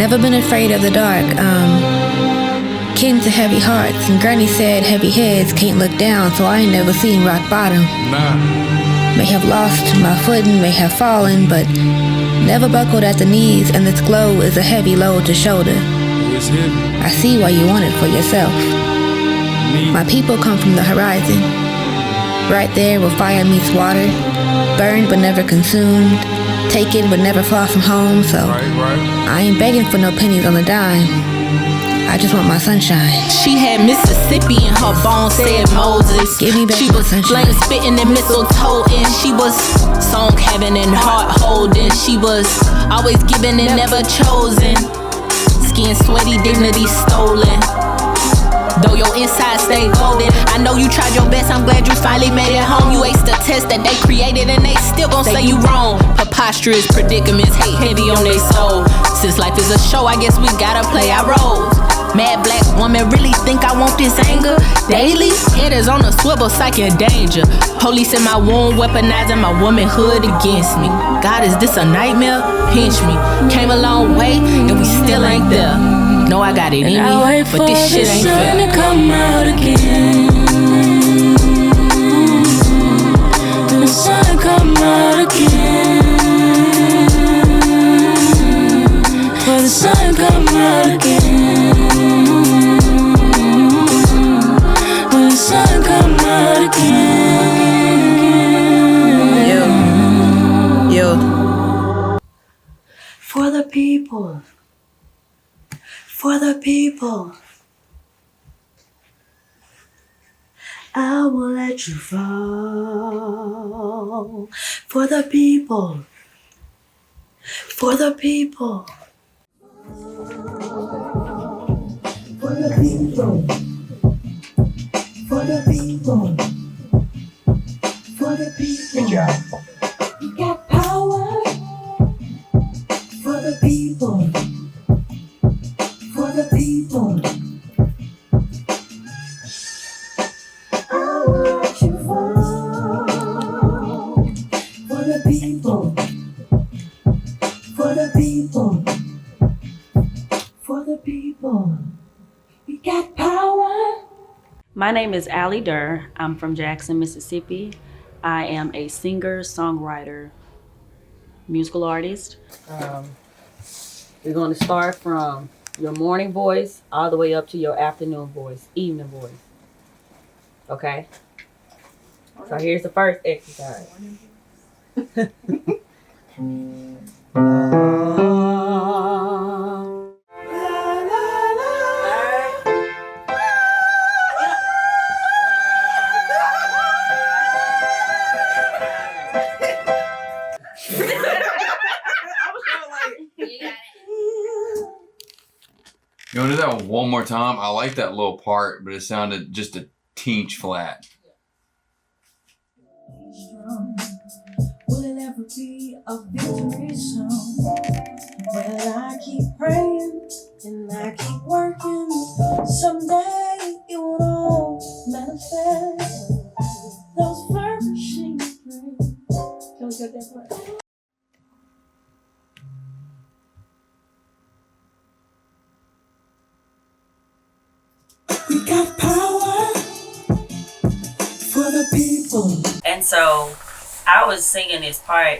Never been afraid of the dark. Kin to heavy hearts, and Granny said heavy heads can't look down, so I ain't never seen rock bottom. Nah. May have lost my footing, may have fallen, but never buckled at the knees, and this glow is a heavy load to shoulder. It's heavy. I see why you want it for yourself. My people come from the horizon, right there where fire meets water, burned but never consumed, taken but never far from home, so I ain't begging for no pennies on the dime. I just want my sunshine. She had Mississippi in her bones, said Moses. Give me back she was sunshine. flame spitting and mistletoe, and she was song having and heart holding. She was always giving and never chosen. Skin sweaty, dignity stolen. Though your inside stay golden, I know you tried your best, I'm glad you finally made it home. You aced the test that they created and they still gon' say you wrong. Preposterous predicaments, hate heavy on their soul. Since life is a show, I guess we gotta play our roles. Mad black woman, really think I want this anger? Daily, head is on a swivel, psych in danger. Police in my womb, weaponizing my womanhood against me. God, is this a nightmare? Pinch me. Came a long way, and we still ain't there. Know I got it in me, but this shit ain't fair. To come out again. The sun come out again. For the sun come out again. When the sun come out again. Yo. For the people. For the people, I will let you fall. For the people, for the people, for the people, for the people, for the people. Good job. You got power. For the people. For the people, I will let you fall. For the people, for the people, for the people, we got power. My name is Allie Durr. I'm from Jackson, Mississippi. I am a singer, songwriter, musical artist. We're going to start from your morning voice all the way up to your afternoon voice, evening voice. Okay? So here's the first exercise. You want to do that one more time? I like that little part, but it sounded just a teeny flat. Will it ever be a victory song? Well, I keep praying and I keep working. Someday it will all manifest. Those flourishing dreams. Can we get that part? We got power for the people. And so I was singing this part,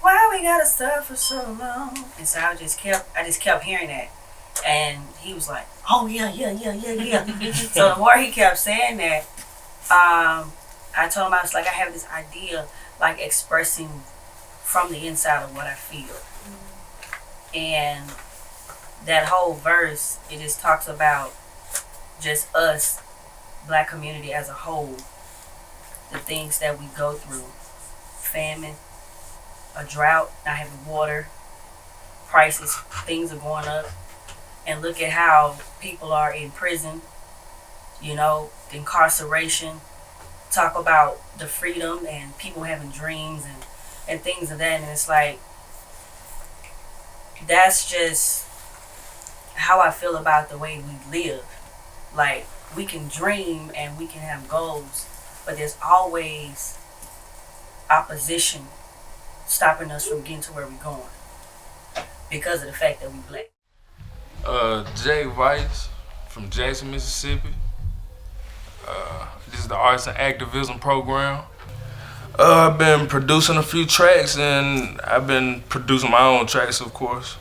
why we gotta suffer so long? And so I just kept hearing that. And he was like, oh yeah. So the more he kept saying that, I told him, I was like, I have this idea, like expressing from the inside of what I feel. And that whole verse, it just talks about just us, Black community as a whole, the things that we go through. Famine, a drought, not having water, prices, things are going up. And look at how people are in prison, you know, the incarceration. Talk about the freedom and people having dreams and things of that. And it's like, that's just how I feel about the way we live. Like, we can dream and we can have goals, but there's always opposition stopping us from getting to where we're going. because of the fact that we black. Jay Vice from Jackson, Mississippi. This is the Arts Activism Program. I've been producing a few tracks, and I've been producing my own tracks, of course.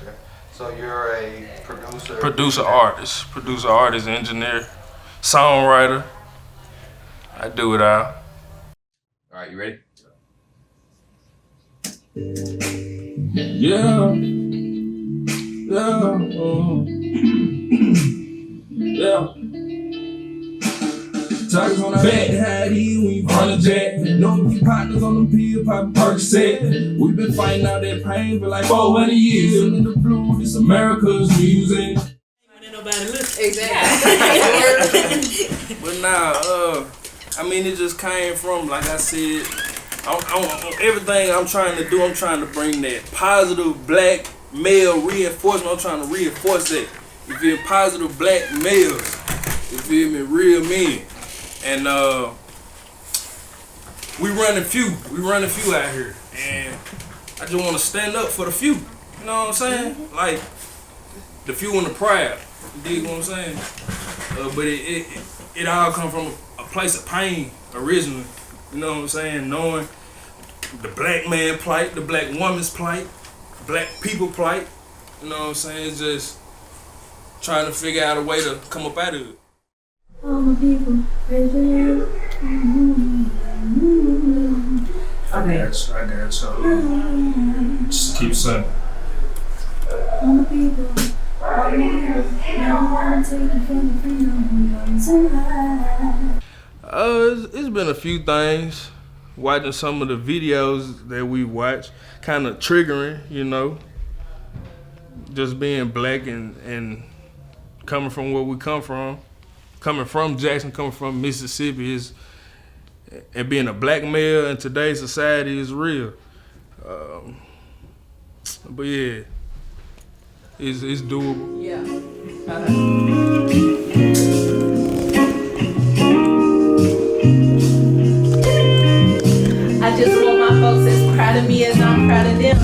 Okay. So you're a producer? Producer, artist, engineer, songwriter. I do it all. All right, you ready? Yeah. Talks on the back, how it is when you on the jet. No be partners on the pill, poppin' Percocet. We been fighting out that pain for like 400 years. In the blue, this America's music. Ain't nobody listen. Exactly. But nah, I mean, it just came from, like I said, everything I'm trying to do, I'm trying to bring that positive black male reinforcement. I'm trying to reinforce that. You feel positive black males. You feel me? Real men. And we running few out here. And I just want to stand up for the few. You know what I'm saying? Mm-hmm. Like the few and the proud. You dig what I'm saying? But it all come from a place of pain originally. You know what I'm saying? Knowing the black man plight, the black woman's plight, black people plight. You know what I'm saying? It's just trying to figure out a way to come up out of it. All my people, praise you. I got you. Just keep saying. All my people, all my people, now I wanna take you from the freedom we It's been a few things. Watching some of the videos that we watch, kind of triggering, you know. Just being black and coming from where we come from. Coming from Jackson, coming from Mississippi, and being a black male in today's society is real. But yeah, it's doable. Yeah. I just want my folks as proud of me as I'm proud of them.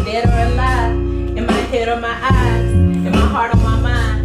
Dead or alive, in my head or my eyes, in my heart or my mind.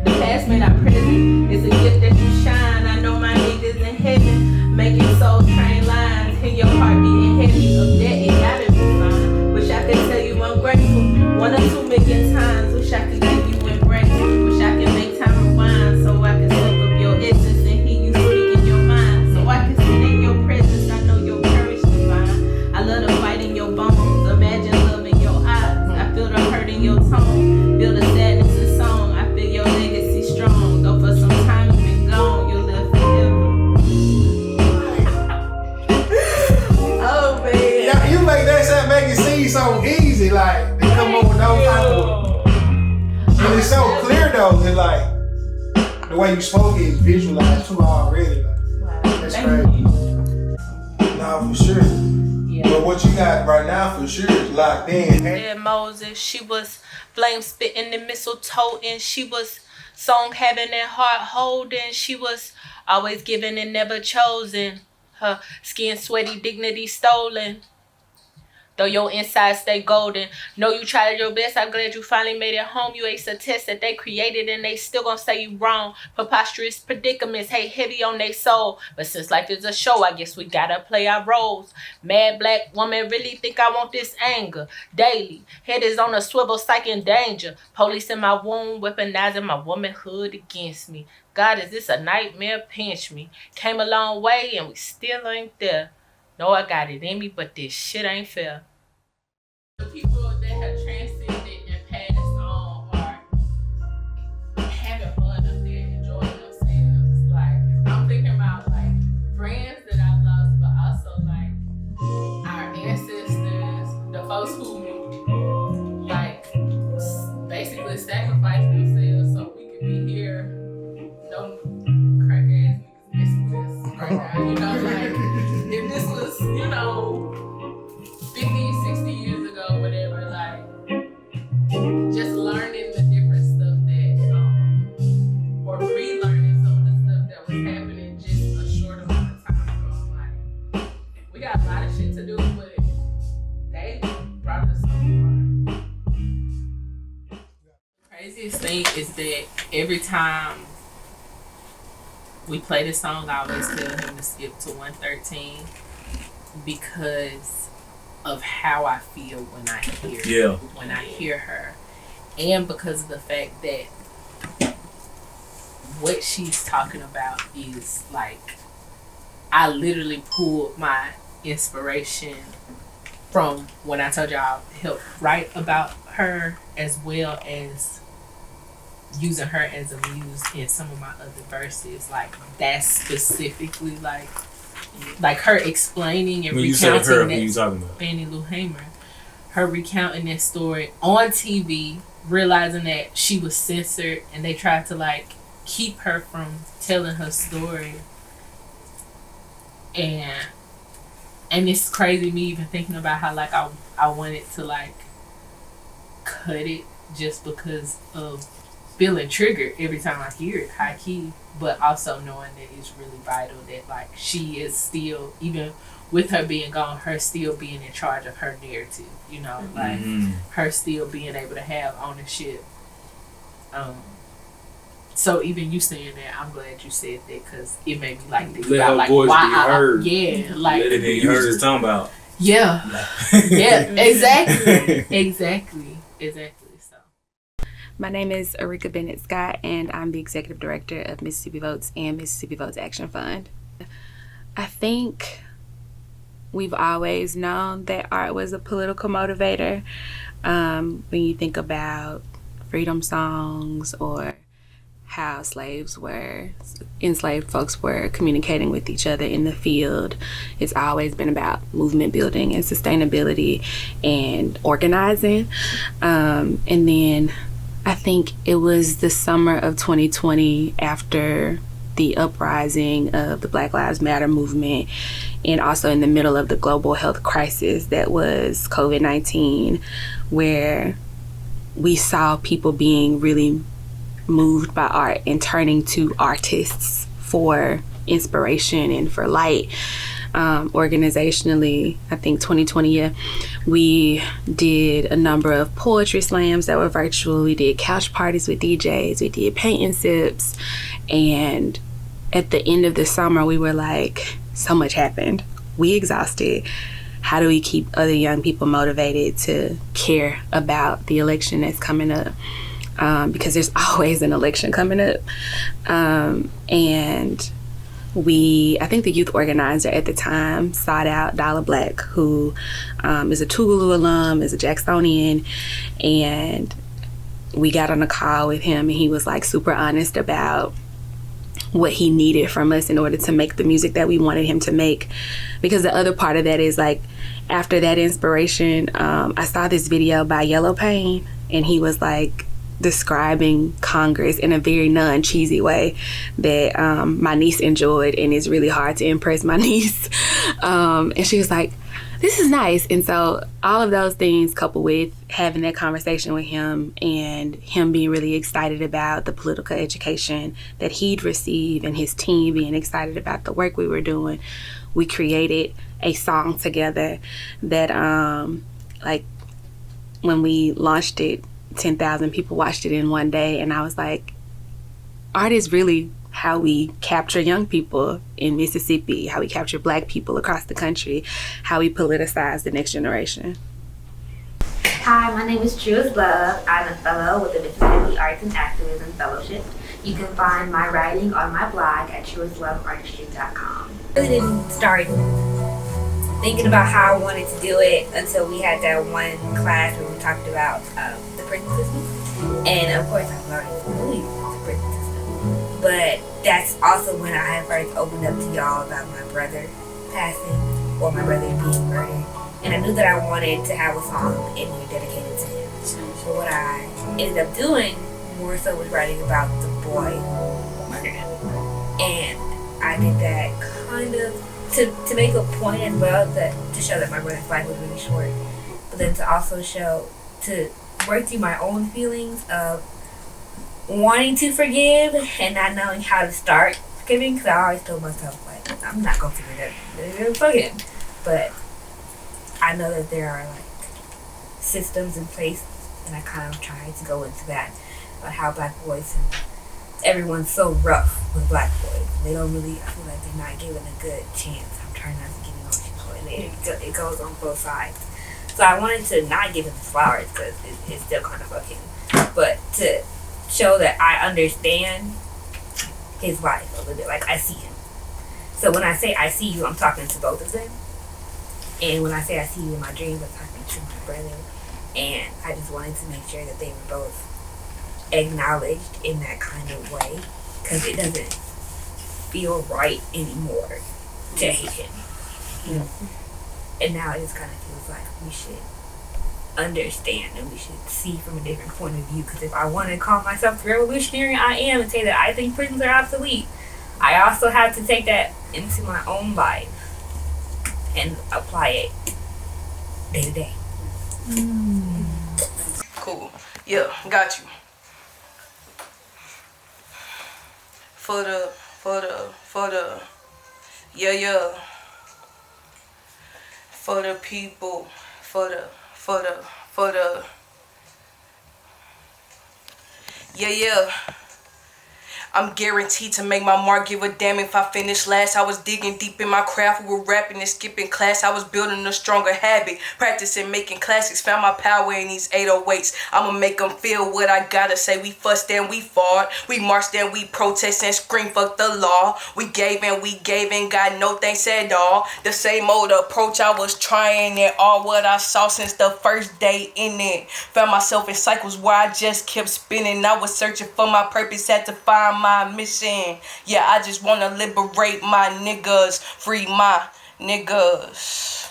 The past may not present, it's a gift that you shine. I know my niggas in heaven, making soul train lines. Hear your heart beating heavy, of that it gotta be fine. Wish I could tell you I'm grateful, 1 or 2 million times. Wish I could give you embrace, wish I could make time rewind. So I could soak up your essence and hear you speak in your mind. So I could sit in your presence, I know your courage divine. I love the fight in your bones, imagine love in your eyes. I feel the hurt in your tone, feel the sadness in song. I feel your legacy strong, though for some time you've been gone, you'll live forever. Oh man. Yeah, you make that shit make it seem so easy, like they come up with those type of, and it's so clear though. It's like the way you spoke it, visualized too already. Like, that's crazy. Nah, for sure. Yeah. But what you got right now for sure is locked in. Dead Moses, she was flame spitting and mistletoe, and she was song having and heart holding. She was always given and never chosen. Her skin sweaty, dignity stolen. Though your inside stay golden. Know you tried your best, I'm glad you finally made it home. You aced a test that they created and they still gonna say you wrong. Preposterous predicaments, hate heavy on their soul. But since life is a show, I guess we gotta play our roles. Mad black woman really think I want this anger. Daily, head is on a swivel, psych in danger. Police in my womb, weaponizing my womanhood against me. God, is this a nightmare? Pinch me. Came a long way and we still ain't there. Know I got it in me, but this shit ain't fair. The people that have transcended and passed on are having fun up there, enjoying themselves. Like, I'm thinking about like friends that I've lost, but also like our ancestors, the folks who like basically sacrificed themselves so we could be here. No crackheads niggas messing with us right now. You know, like if this was, you know, 50, 60 years ago, whatever, like, just learning the different stuff that, or relearning some of the stuff that was happening just a short amount of time ago. Like, we got a lot of shit to do, but they brought us so far. every time we play this song, I always tell him to skip to 113 because of how I feel when I hear her, and because of the fact that what she's talking about is like, I literally pulled my inspiration from when I told y'all I helped write about her, as well as using her as a muse in some of my other verses. Like, that's specifically like her explaining and when recounting you say her, that. who you talking about? Fannie Lou Hamer. Her recounting that story on TV, realizing that she was censored and they tried to like keep her from telling her story. And it's crazy me even thinking about how like I wanted to like cut it just because of feeling triggered every time I hear it high key, but also knowing that it's really vital that like she is still, even with her being gone, her still being in charge of her narrative, you know, like her still being able to have ownership. So even you saying that, I'm glad you said that, because it made me like think about like why yeah, like let it be heard. Just talking about yeah, exactly. So my name is Arika Bennett Scott, and I'm the executive director of Mississippi Votes and Mississippi Votes Action Fund. I think we've always known that art was a political motivator. When you think about freedom songs or how enslaved folks were communicating with each other in the field, it's always been about movement building and sustainability and organizing. And then I think it was the summer of 2020, after the uprising of the Black Lives Matter movement, and also in the middle of the global health crisis that was COVID-19, where we saw people being really moved by art and turning to artists for inspiration and for light. Organizationally, I think 2020, we did a number of poetry slams that were virtual. We did couch parties with DJs. We did paint and sips. And at the end of the summer, we were like, so much happened. We exhausted. How do we keep other young people motivated to care about the election that's coming up? Because there's always an election coming up. And I think the youth organizer at the time sought out Dollar Black, who is a Tougaloo alum, is a Jacksonian, and we got on a call with him, and he was like super honest about what he needed from us in order to make the music that we wanted him to make. Because the other part of that is like, after that inspiration, I saw this video by Yellow Pain, and he was like describing Congress in a very non-cheesy way that my niece enjoyed, and it's really hard to impress my niece. And she was like, this is nice. And so all of those things, coupled with having that conversation with him and him being really excited about the political education that he'd received, and his team being excited about the work we were doing, we created a song together that like when we launched it, 10,000 people watched it in one day. And I was like, art is really how we capture young people in Mississippi, how we capture Black people across the country, how we politicize the next generation. Hi, my name is Truest Love. I'm a fellow with the Mississippi Arts and Activism Fellowship. You can find my writing on my blog at truestloveartistry.com. I really didn't start thinking about how I wanted to do it until we had that one class where we talked about the prison system. And of course, I've already believed the prison system. But that's also when I had first opened up to y'all about my brother passing or my brother being murdered. And I knew that I wanted to have a song in here dedicated to him. So what I ended up doing more so was writing about the boy who murdered him. And I did that kind of to make a point as well, that to show that my brother's life was really short, but then to also show, to work through my own feelings of wanting to forgive and not knowing how to start forgiving, because I always told myself, like, I'm not going to figure that out, fuck him. But I know that there are like systems in place, and I kind of tried to go into that about how Black boys and everyone's so rough with black boys. They don't really, I feel like they're not given a good chance. I'm trying not to get emotional. It goes on both sides. So I wanted to not give him his flowers because it's still kind of fucking, but to show that I understand his life a little bit, like I see him. So when I say I see you, I'm talking to both of them. And when I say I see you in my dreams, I'm talking to my brother. And I just wanted to make sure that they were both acknowledged in that kind of way, because it doesn't feel right anymore to hate him. You know? And now it just kind of feels like we should understand and we should see from a different point of view. Because if I want to call myself the revolutionary I am and say that I think prisons are obsolete, I also have to take that into my own life and apply it day to day. Cool. Yeah, got you. For the, yeah. For the people, for the, yeah. I'm guaranteed to make my mark, give a damn if I finish last. I was digging deep in my craft, we were rapping and skipping class. I was building a stronger habit, practicing making classics. Found my power in these 808s. I'ma make them feel what I gotta say. We fussed and we fought, we marched and we protested and screamed fuck the law. We gave and got no thanks at all. The same old approach, I was trying it all. What I saw since the first day in it. Found myself in cycles where I just kept spinning. I was searching for my purpose, had to find my mission. Yeah, I just wanna liberate my niggas, free my niggas.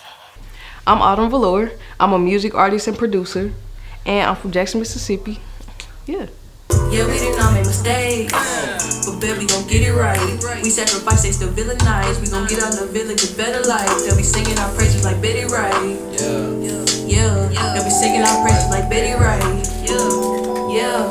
I'm Autumn Velour. I'm a music artist and producer, and I'm from Jackson, Mississippi. Yeah, we did not make mistakes, but baby, we gon' get it right. We sacrifice, they still villainize. We gon' get out the village a better life. They'll be singing our praises like Betty Wright. Yeah. They'll be singing our praises like Betty Wright. Yeah.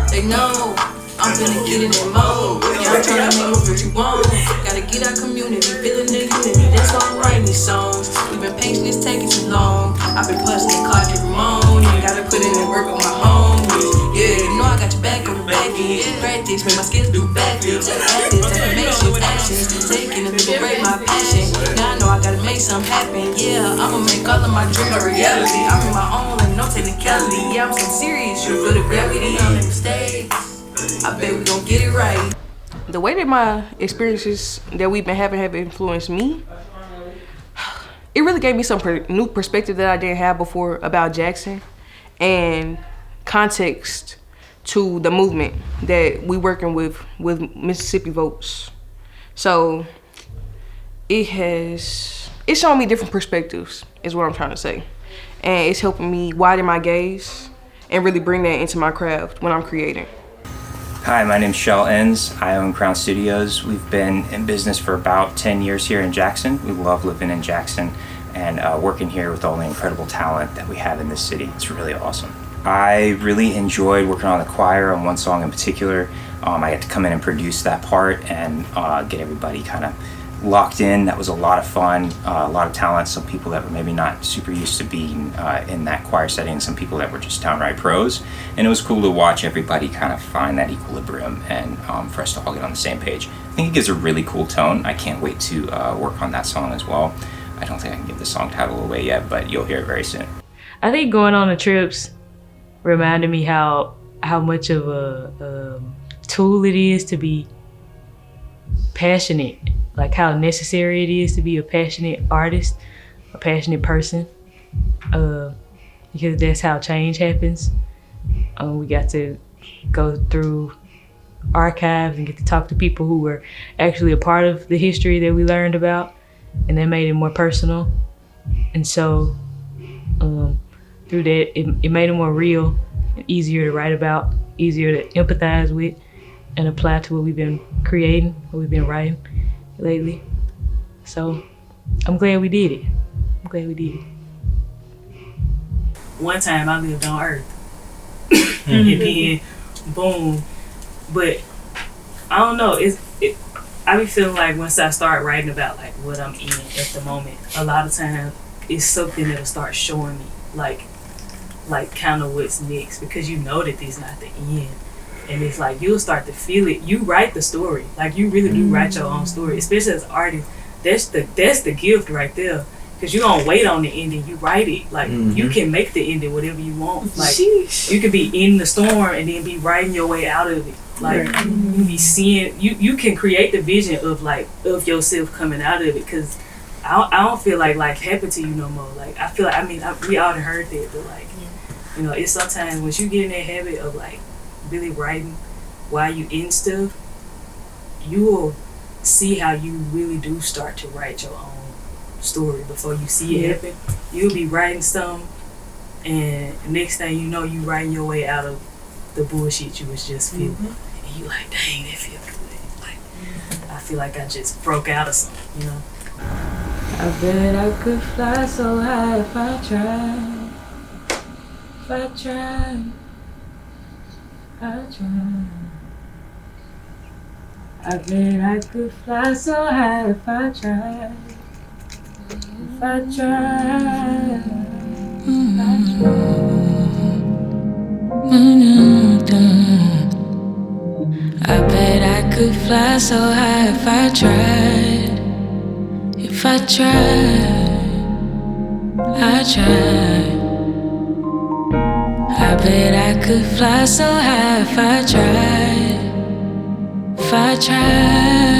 They know I'm finna get in that mode. Yeah, I'm tryna make moves what you want. Gotta get our community, feeling the unity. That's why I'm writing these songs. We've been patient, it's taking too long. I've been pushing and clocking Ramon. Gotta put in the work with my homies. Yeah, you know I got your back on the back end. Practice, make my skills do backflips. Actions, affirmations, actions. Taking to liberate my passion. Now I know I gotta make something happen. Yeah, I'ma make all of my dreams a reality. I'm in my own and no technicality. Yeah, I'm so serious, you feel the gravity on the mistakes. I bet we gon' get it right. The way that my experiences that we've been having have influenced me, it really gave me some new perspective that I didn't have before about Jackson and context to the movement that we working with Mississippi Votes. So it's showing me different perspectives is what I'm trying to say. And it's helping me widen my gaze and really bring that into my craft when I'm creating. Hi, my name's Shell Enns. I own Crown Studios. We've been in business for about 10 years here in Jackson. We love living in Jackson and working here with all the incredible talent that we have in this city. It's really awesome. I really enjoyed working on the choir on one song in particular. I had to come in and produce that part and get everybody kind of locked in. That was a lot of fun, a lot of talent, some people that were maybe not super used to being in that choir setting, some people that were just downright pros. And it was cool to watch everybody kind of find that equilibrium and for us to all get on the same page. I think it gives a really cool tone. I can't wait to work on that song as well. I don't think I can give the song title away yet, but you'll hear it very soon. I think going on the trips reminded me how much of a tool it is to be passionate, like how necessary it is to be a passionate artist, a passionate person, because that's how change happens. We got to go through archives and get to talk to people who were actually a part of the history that we learned about, and that made it more personal. And so through that, it made it more real and easier to write about, easier to empathize with and apply to what we've been creating, what we've been writing lately. So I'm glad we did it. One time I lived on Earth and then boom. But I don't know, I be feeling like once I start writing about like what I'm in at the moment, a lot of times it's something that'll start showing me like kind of what's next, because you know that this is not the end. And it's like, you'll start to feel it. You write the story. Like, you really do write your own story, especially as an artist. That's the gift right there. Because you don't wait on the ending, you write it. Like, you can make the ending whatever you want. Like, you can be in the storm and then be writing your way out of it. Like, you can be seeing, you can create the vision of yourself coming out of it. Because I don't feel like life happened to you no more. Like, I feel like, we all heard that, but like, you know, it's sometimes once you get in that habit of like really writing while you in stuff, you will see how you really do start to write your own story before you see it happen. You'll be writing something, and next thing you know, you writing your way out of the bullshit you was just feeling, and you like, dang, that feel good. Like, I feel like I just broke out of something, you know. I bet I could fly so high if I tried. If I tried, I tried. I bet I could fly so high if I tried. If I tried, I tried. I bet I could fly so high if I tried. If I tried, I tried. I bet I could fly so high if I tried. If I tried.